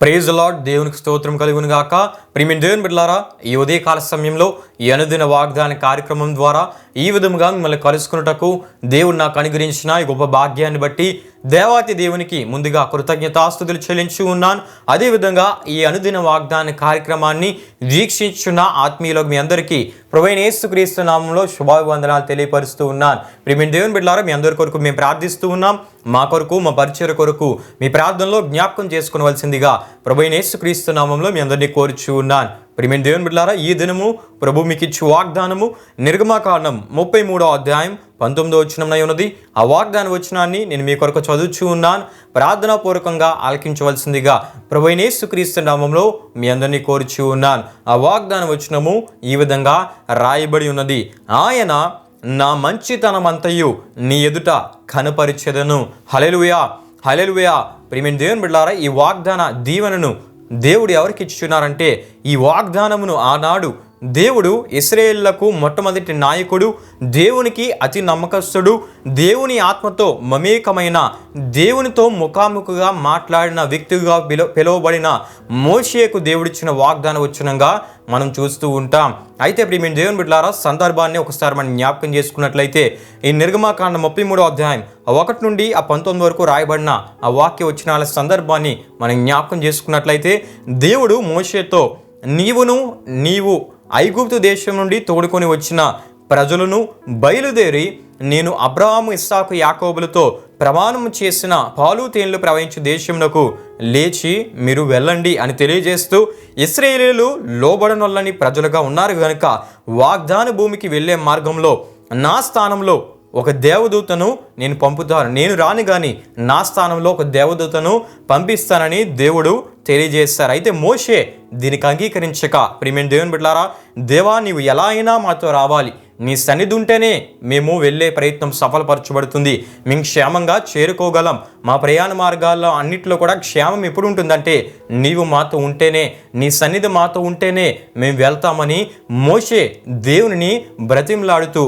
Praise lord. దేవునికి స్తోత్రం కలుగును గాక. ప్రియమైన దేవుని బిడ్డలారా, ఈ ఉదయకాల సమయంలో ఈ అనుదిన వాగ్దాన కార్యక్రమం ద్వారా ఈ విధముగా మిమ్మల్ని కలుసుకున్నటకు దేవుడు నాకు అనుగ్రహించిన ఈ గొప్ప భాగ్యాన్ని బట్టి దేవాతి దేవునికి ముందుగా కృతజ్ఞతాస్తుతులు చెల్లించి ఉన్నాను. అదేవిధంగా ఈ అనుదిన వాగ్దాన కార్యక్రమాన్ని వీక్షించున్న ఆత్మీయులకు మీ అందరికీ ప్రభువైన యేసుక్రీస్తు నామంలో శుభాభివందనాలు తెలియపరుస్తూ ఉన్నాను. ప్రియమైన దేవుని బిడ్డలారా, మీ అందరి కొరకు మేము ప్రార్థిస్తూ ఉన్నాం. మా కొరకు, మా పరిచయ కొరకు మీ ప్రార్థనలో జ్ఞాపకం చేసుకునవలసిందిగా ప్రభువైన యేసుక్రీస్తు నామంలో మీ అందరినీ కోరుచూ ఉన్నాను. ప్రియమైన దేవుని బిడ్డలారా, ఈ దినము ప్రభు మీకు ఇచ్చు వాగ్దానము నిర్గమకాండం 33వ అధ్యాయం 19వ వచనమునై ఉన్నది. ఆ వాగ్దాన వచనాన్ని నేను మీ కొరకు చదువుచూ ఉన్నాను. ప్రార్థనాపూర్వకంగా ఆలకించవలసిందిగా ప్రభువైన యేసుక్రీస్తు నామంలో మీ అందరినీ కోరుచూ ఉన్నాను. ఆ వాగ్దాన వచనము ఈ విధంగా రాయబడి ఉన్నది. ఆయన నా మంచితనమంతయు నీ ఎదుట కనపరిచెదను. హల్లెలూయా, హల్లెలూయా. ప్రియమైన దేవుని బిడ్డలారా, ఈ వాగ్దాన దీవెనను దేవుడు ఎవరికి ఇచ్చుచున్నారంటే, ఈ వాగ్దానమును ఆనాడు దేవుడు ఇశ్రాయేలులకు మొట్టమొదటి నాయకుడు, దేవునికి అతి నమ్మకస్తుడు, దేవుని ఆత్మతో మమేకమైన, దేవునితో ముఖాముఖిగా మాట్లాడిన వ్యక్తిగా పిలువబడిన మోషేకు దేవుడిచ్చిన వాగ్దాన వచనంగా మనం చూస్తూ ఉంటాం. అయితే ప్రియమైన దేవుని బిడ్డలారా, సందర్భాన్ని ఒకసారి మనం జ్ఞాపకం చేసుకున్నట్లయితే, ఈ నిర్గమకాండం 33వ అధ్యాయం 1 నుండి 19 వరకు రాయబడిన ఆ వాక్య వచనాల సందర్భాన్ని మనం జ్ఞాపకం చేసుకున్నట్లయితే, దేవుడు మోషేతో నీవు ఐగుప్తు దేశం నుండి తోడుకొని వచ్చిన ప్రజలను బయలుదేరి నేను అబ్రహాము, ఇస్సాకు, యాకోబులతో ప్రమాణం చేసిన పాలు తేనెలు ప్రవహించే దేశమునకు లేచి మీరు వెళ్ళండి అని తెలియజేస్తూ, ఇశ్రాయేలీయులు లోబడనొల్లని ప్రజలుగా ఉన్నారు గనుక వాగ్దాన భూమికి వెళ్ళే మార్గంలో నా స్థానంలో ఒక దేవదూతను నేను పంపుతాను, నేను రాను కానీ నా స్థానంలో ఒక దేవదూతను పంపిస్తానని దేవుడు తెలియజేస్తారు. అయితే మోషే దీనికి అంగీకరించక, ప్రియమైన దేవుని బిడ్డలారా, దేవా నీవు ఎలా అయినా మాతో రావాలి, నీ సన్నిధి ఉంటేనే మేము వెళ్ళే ప్రయత్నం సఫలపరచబడుతుంది, మేము క్షేమంగా చేరుకోగలం, మా ప్రయాణ మార్గాల్లో అన్నింటిలో కూడా క్షేమం ఎప్పుడు ఉంటుందంటే నీవు మాతో ఉంటేనే, నీ సన్నిధి మాతో ఉంటేనే మేము వెళ్తామని మోషే దేవుని బ్రతిమలాడుతూ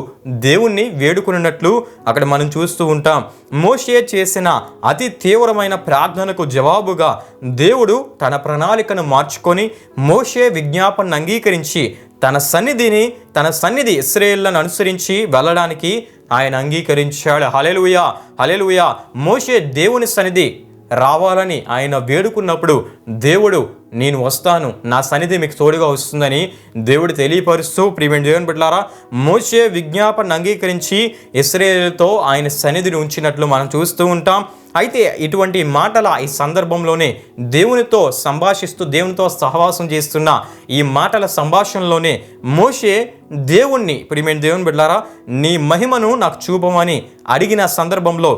దేవుణ్ణి వేడుకున్నట్లు అక్కడ మనం చూస్తూ ఉంటాం. మోషే చేసిన అతి తీవ్రమైన ప్రార్థనకు జవాబుగా దేవుడు తన ప్రణాళికను మార్చుకొని మోషే విజ్ఞాపనను అంగీకరించి తన సన్నిధి ఇశ్రాయేలులను అనుసరించి వెళ్ళడానికి ఆయన అంగీకరించాడు. హల్లెలూయా, హల్లెలూయా. మోషే దేవుని సన్నిధి రావాలని ఆయన వేడుకున్నప్పుడు దేవుడు నేను వస్తాను, నా సన్నిధి మీకు తోడుగా వస్తుందని దేవుడు తెలియపరుస్తూ, ప్రియమైన దేవుని బిడ్డలారా, మోషే విజ్ఞాపనను అంగీకరించి ఇశ్రాయేలుతో ఆయన సన్నిధిని ఉంచినట్లు మనం చూస్తూ ఉంటాం. అయితే ఇటువంటి మాటల ఈ సందర్భంలోనే దేవునితో సంభాషిస్తూ, దేవునితో సహవాసం చేస్తున్న ఈ మాటల సంభాషణలోనే మోషే దేవుణ్ణి, ప్రియమైన దేవుని బిడ్డలారా, నీ మహిమను నాకు చూపమని అడిగిన సందర్భంలో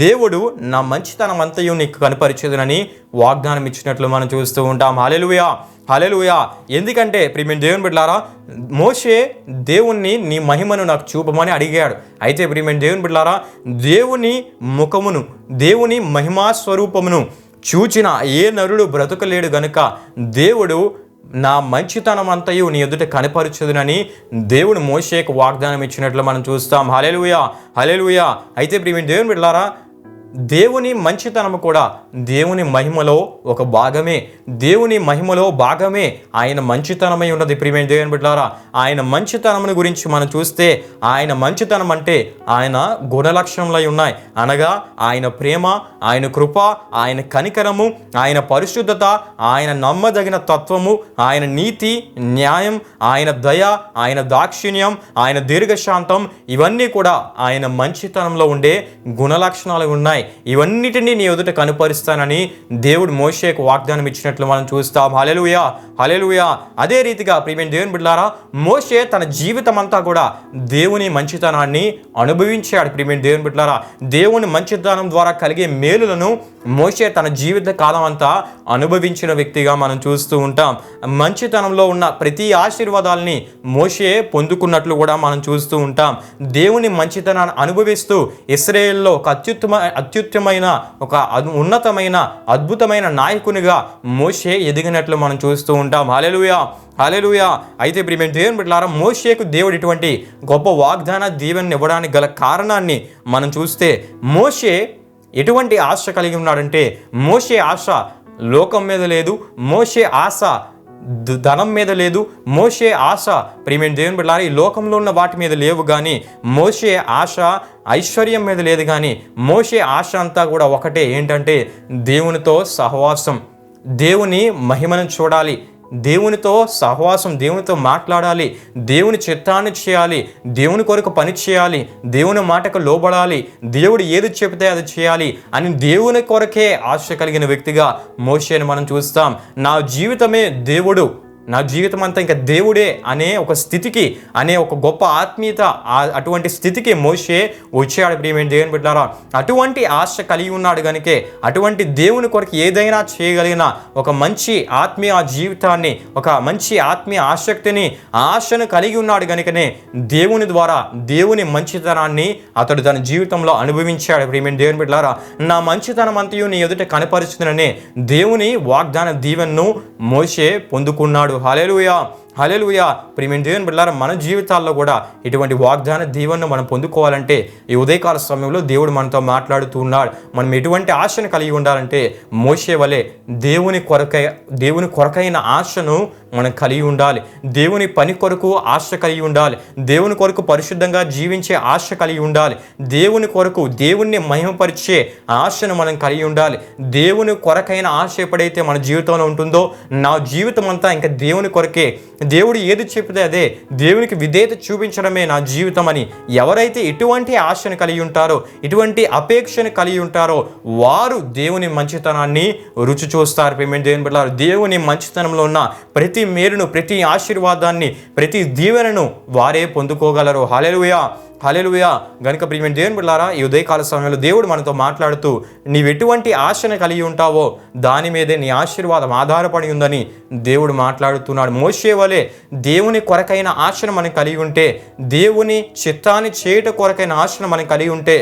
దేవుడు నా మంచితనం అంతయు నీకు కనపరిచేదనని వాగ్దానం ఇచ్చినట్లు మనం చూస్తూ ఉంటాం. హల్లెలూయా, హల్లెలూయా. ఎందుకంటే ప్రియమైన దేవుని బిడ్డలారా, మోషే దేవుణ్ణి నీ మహిమను నాకు చూపమని అడిగాడు. అయితే ప్రియమైన దేవుని బిడ్డలారా, దేవుని ముఖమును, దేవుని మహిమా స్వరూపమును చూచిన ఏ నరుడు బ్రతుకలేడు గనుక దేవుడు నా మంచితనం అంతయు నీ ఎదుట కనపరచుదునని దేవుడు మోషేకు వాగ్దానం ఇచ్చినట్లు మనం చూస్తాం. హల్లెలూయా, హల్లెలూయా. అయితే ప్రియమైన దేవుని బిడ్డలారా, దేవుని మంచితనము కూడా దేవుని మహిమలో ఒక భాగమే, దేవుని మహిమలో భాగమే ఆయన మంచితనమై ఉన్నది. ప్రియమైన దేవుని బిడ్డలారా, ఆయన మంచితనమును గురించి మనం చూస్తే, ఆయన మంచితనం అంటే ఆయన గుణలక్షణములై ఉన్నాయి. అనగా ఆయన ప్రేమ, ఆయన కృప, ఆయన కనికరము, ఆయన పరిశుద్ధత, ఆయన నమ్మదగిన తత్వము, ఆయన నీతి, న్యాయం, ఆయన దయ, ఆయన దాక్షిణ్యం, ఆయన దీర్ఘశాంతం, ఇవన్నీ కూడా ఆయన మంచితనంలో ఉండే గుణలక్షణాలు ఉన్నాయి. ఇవన్నిటినీ నీ ఎదుట కనుపరుస్తానని దేవుడు మోషేకు వాగ్దానం ఇచ్చినట్లు మనం చూస్తాం. హల్లెలూయా, హల్లెలూయా. అదే రీతిగా ప్రియమైన దేవుని బిడ్డలారా, మోషే తన జీవితం అంతా కూడా దేవుని మంచితనాన్ని అనుభవించాడు. ప్రియమైన దేవుని బిడ్డలారా, దేవుని మంచితనం ద్వారా కలిగే మేలులను మోషే తన జీవిత కాలం అంతా అనుభవించిన వ్యక్తిగా మనం చూస్తూ ఉంటాం. మంచితనంలో ఉన్న ప్రతి ఆశీర్వాదాలని మోషే పొందుకున్నట్లు కూడా మనం చూస్తూ ఉంటాం. దేవుని మంచితనాన్ని అనుభవిస్తూ ఇశ్రాయేలులో ఒక అత్యుత్తమైన, ఒక ఉన్నతమైన, అద్భుతమైన నాయకునిగా మోషే ఎదిగినట్లు మనం చూస్తూ ఉంటాం. హల్లెలూయా, హల్లెలూయా. అయితే ప్రియమైన దేవుని బిడ్డలారా, మోషేకు దేవుడు ఇటువంటి గొప్ప వాగ్దాన దీవెనను ఇవ్వడానికి గల కారణాన్ని మనం చూస్తే, మోషే ఎటువంటి ఆశ కలిగి ఉన్నాడంటే, మోషే ఆశ లోకం మీద లేదు. మోషే ఆశ ధనం మీద లేదు. మోషే ఆశ ప్రియమైన దేవుని బిడ్డలారా ఈ లోకంలో ఉన్న వాటి మీద లేవు, కానీ మోషే ఆశ ఐశ్వర్యం మీద లేదు. కానీ మోషే ఆశ అంతా కూడా ఒకటే, ఏంటంటే దేవునితో సహవాసం, దేవుని మహిమను చూడాలి, దేవునితో సహవాసం, దేవునితో మాట్లాడాలి, దేవుని చిత్తాన్ని చేయాలి, దేవుని కొరకు పని చేయాలి, దేవుని మాటకు లోబడాలి, దేవుడు ఏది చెబితే అది చేయాలి అని దేవుని కొరకే ఆశ కలిగిన వ్యక్తిగా మోషేని మనం చూస్తాం. నా జీవితమే దేవుడు, నా జీవితం అంతా ఇంకా దేవుడే అనే ఒక స్థితికి, అనే ఒక గొప్ప ఆత్మీయత, అటువంటి స్థితికి మోషే వచ్చాడు. ప్రియమైన దేవుని బిడ్డలారా, అటువంటి ఆశ కలిగి ఉన్నాడు కనుకే, అటువంటి దేవుని కొరకు ఏదైనా చేయగలిగిన ఒక మంచి ఆత్మీయ జీవితాన్ని, ఒక మంచి ఆత్మీయ ఆసక్తిని, ఆశను కలిగి ఉన్నాడు కనుకనే దేవుని ద్వారా దేవుని మంచితనాన్ని అతడు తన జీవితంలో అనుభవించాడు. ప్రియమైన దేవుని బిడ్డలారా, నా మంచితనం అంతయు నీ ఎదుట కనపరుచుననే దేవుని వాగ్దాన దీవెనను మోషే పొందుకున్నాడు. హల్లెలూయా, హల్లెలూయా. ప్రియమైన దేవుని బిడ్డలారా, మన జీవితాల్లో కూడా ఇటువంటి వాగ్దాన దీవెనను మనం పొందుకోవాలంటే ఈ ఉదయకాల సమయంలో దేవుడు మనతో మాట్లాడుతూ ఉన్నాడు. మనం ఎటువంటి ఆశను కలిగి ఉండాలంటే మోషే వలె దేవుని కొరకైన ఆశను మనం కలిగి ఉండాలి. దేవుని పని కొరకు ఆశ కలిగి ఉండాలి. దేవుని కొరకు పరిశుద్ధంగా జీవించే ఆశ కలిగి ఉండాలి. దేవుని కొరకు దేవుణ్ణి మహిమపరిచే ఆశను మనం కలిగి ఉండాలి. దేవుని కొరకైన ఆశ ఎప్పుడైతే మన జీవితంలో ఉంటుందో, నా జీవితం అంతా ఇంకా దేవుని కొరకే, దేవుడు ఏది చెప్తే అదే, దేవునికి విధేయత చూపించడమే నా జీవితం అని ఎవరైతే ఇటువంటి ఆశను కలిగి ఉంటారో, ఇటువంటి అపేక్షను కలిగి ఉంటారో, వారు దేవుని మంచితనాన్ని రుచి చూస్తారు. ప్రియమైన దేవుని బిడ్డలారా, దేవుని మంచితనంలో ఉన్న ప్రతి మేలును, ప్రతి ఆశీర్వాదాన్ని, ప్రతి దీవెనను వారే పొందుకోగలరు. హల్లెలూయా, హల్లెలూయా. గనుక ప్రియమైన దేవుని బిడ్డలారా, ఈ ఉదయకాల సమయంలో దేవుడు మనతో మాట్లాడుతూ, నీవెటువంటి ఆశను కలిగి ఉంటావో దాని మీదే నీ ఆశీర్వాదం ఆధారపడి ఉందని దేవుడు మాట్లాడుతున్నాడు. మోషే వలె దేవుని కొరకైన ఆశను మనం కలిగి ఉంటే, దేవుని చిత్తాన్ని చేయట కొరకైన ఆశను మనం కలిగి ఉంటే,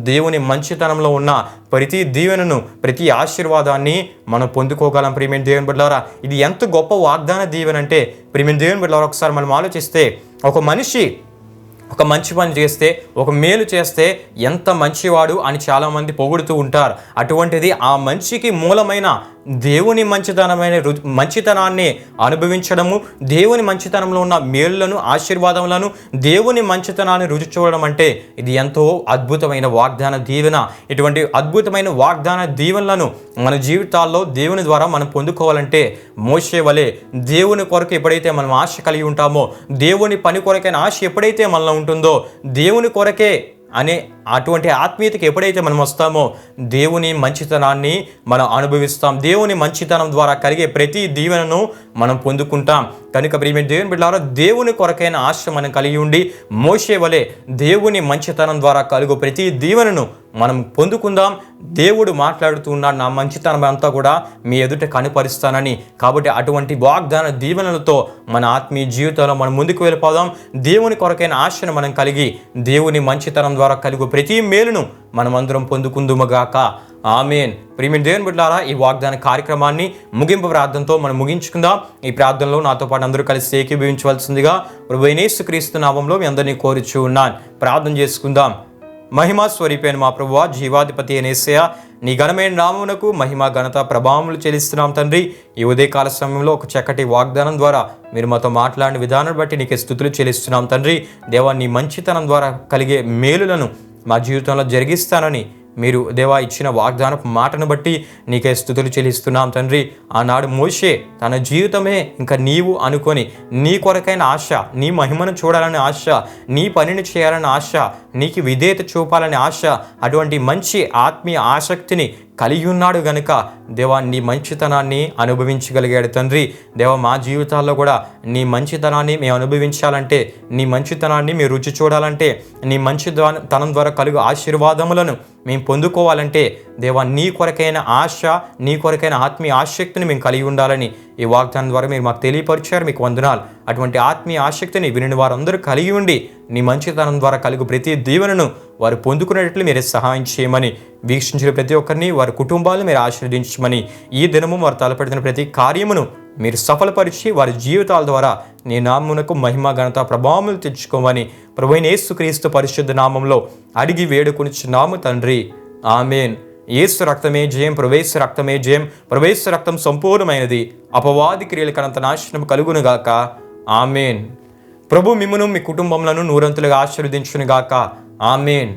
దేవుని మంచితనంలో ఉన్న ప్రతి దీవెనను, ప్రతి ఆశీర్వాదాన్ని మనం పొందుకోగలం. ప్రియమైన దేవుని బిడ్డలారా, ఇది ఎంత గొప్ప వాగ్దాన దీవెన అంటే, ప్రియమైన దేవుని బిడ్డలారా, ఒకసారి మనం ఆలోచిస్తే, ఒక మనిషి ఒక మంచి పని చేస్తే, ఒక మేలు చేస్తే ఎంత మంచివాడు అని చాలామంది పొగుడుతూ ఉంటారు. అటువంటిది ఆ మంచికి మూలమైన దేవుని మంచితనాన్ని అనుభవించడము, దేవుని మంచితనంలో ఉన్న మేలులను, ఆశీర్వాదములను, దేవుని మంచితనాన్ని రుచి చూడడం అంటే ఇది ఎంతో అద్భుతమైన వాగ్దాన దీవెన. ఇటువంటి అద్భుతమైన వాగ్దాన దీవెనలను మన జీవితాల్లో దేవుని ద్వారా మనం పొందుకోవాలంటే మోషే వలె దేవుని కొరకు ఎప్పుడైతే మనం ఆశ కలిగి ఉంటామో, దేవుని పని కొరకైన ఆశ ఎప్పుడైతే మనలో ఉంటుందో, దేవుని కొరకే అనే అటువంటి ఆత్మీయతకి ఎప్పుడైతే మనం వస్తామో దేవుని మంచితనాన్ని మనం అనుభవిస్తాం. దేవుని మంచితనం ద్వారా కలిగే ప్రతి దీవెనను మనం పొందుకుంటాం. కనుక ప్రియమైన దేవుని బిడ్డలారా, దేవుని కొరకైన ఆశ మనం కలిగి ఉండి మోషే వలె దేవుని మంచితనం ద్వారా కలుగు ప్రతి దీవెనను మనం పొందుకుందాం. దేవుడు మాట్లాడుతూ ఉన్నాడు, నా మంచితనం అంతా కూడా మీ ఎదుట కనుపరుస్తానని. కాబట్టి అటువంటి వాగ్దాన దీవెనలతో మన ఆత్మీయ జీవితంలో మనం ముందుకు వెళ్ళిపోదాం. దేవుని కొరకైన ఆశను మనం కలిగి దేవుని మంచితనం ద్వారా కలుగు ప్రతి మేలును మనమందరం పొందుకుందుముగాక. ఆమేన్. ప్రియమైన దేవుని బిడ్డలారా, ఈ వాగ్దాన కార్యక్రమాన్ని ముగింపు ప్రార్థనతో మనం ముగించుకుందాం. ఈ ప్రార్థనలో నాతో పాటు అందరూ కలిసి ఏకీభవించవలసిందిగా ప్రభువైన యేసుక్రీస్తు నామములో మీ అందరినీ కోరుచూ ఉన్నాను. ప్రార్థన చేసుకుందాం. మహిమా స్వరూపైన మా ప్రభువా, జీవాధిపతి అయిన యేసయ్యా, నీ ఘనమైన నామమునకు మహిమ, ఘనత, ప్రభావములు చెల్లిస్తున్నాం తండ్రి. ఈ ఉదయకాల సమయంలో ఒక చక్కటి వాగ్దానం ద్వారా మీరు మాతో మాట్లాడిన విధానం బట్టి నీకే స్తుతులు చెల్లిస్తున్నాం తండ్రి. దేవా, నీ మంచితనం ద్వారా కలిగే మేలులను మా జీవితంలో జరిగిస్తానని మీరు దేవా ఇచ్చిన వాగ్దానపు మాటను బట్టి నీకే స్తుతులు చెల్లిస్తున్నాం తండ్రి. ఆనాడు మోషే తన జీవితమే ఇంకా నీవు అనుకొని నీ కొరకైన ఆశ, నీ మహిమను చూడాలని ఆశ, నీ పనిని చేయాలని ఆశ, నీకు విధేయత చూపాలని ఆశ, అటువంటి మంచి ఆత్మీయ ఆసక్తిని కలిగి ఉన్నాడు గనుక దేవా నీ మంచితనాన్ని అనుభవించగలిగాడు తండ్రి. దేవా, మా జీవితాల్లో కూడా నీ మంచితనాన్ని మేము అనుభవించాలంటే, నీ మంచితనాన్ని మేము రుచి చూడాలంటే, నీ మంచితనం ద్వారా కలుగు ఆశీర్వాదములను మేము పొందుకోవాలంటే దేవా నీ కొరకైన ఆశ, నీ కొరకైన ఆత్మీయ ఆసక్తిని మేము కలిగి ఉండాలని ఈ వాగ్దానం ద్వారా మీరు మాకు తెలియపరిచారు. మీకు వందనాలు. అటువంటి ఆత్మీయ ఆసక్తిని విని వారందరూ కలిగి ఉండి నీ మంచితనం ద్వారా కలుగు ప్రతి దీవెనను వారు పొందుకునేటట్లు మీరే సహాయం చేయమని, వీక్షించిన ప్రతి ఒక్కరిని వారి కుటుంబాలను మీరు ఆశీర్వదించమని, ఈ దినము వారు తలపెడుతున్న ప్రతి కార్యమును మీరు సఫలపరిచి వారి జీవితాల ద్వారా నీ నామమునకు మహిమ, ఘనత, ప్రభావములు తెచ్చుకోమని ప్రభువైన యేసుక్రీస్తు పరిశుద్ధ నామంలో అడిగి వేడుకొనిచున్నాము తండ్రి. ఆమేన్. యేసు రక్తమే జయం, ప్రవేశ రక్తమే జయం, ప్రవేశ రక్తం సంపూర్ణమైనది, అపవాది క్రియలకనంత నాశనం కలుగునుగాక. ఆమెన్. ప్రభు మిమ్మును మీ కుటుంబములను నూరంతులుగా ఆశీర్వదించునుగాక. ఆమెన్.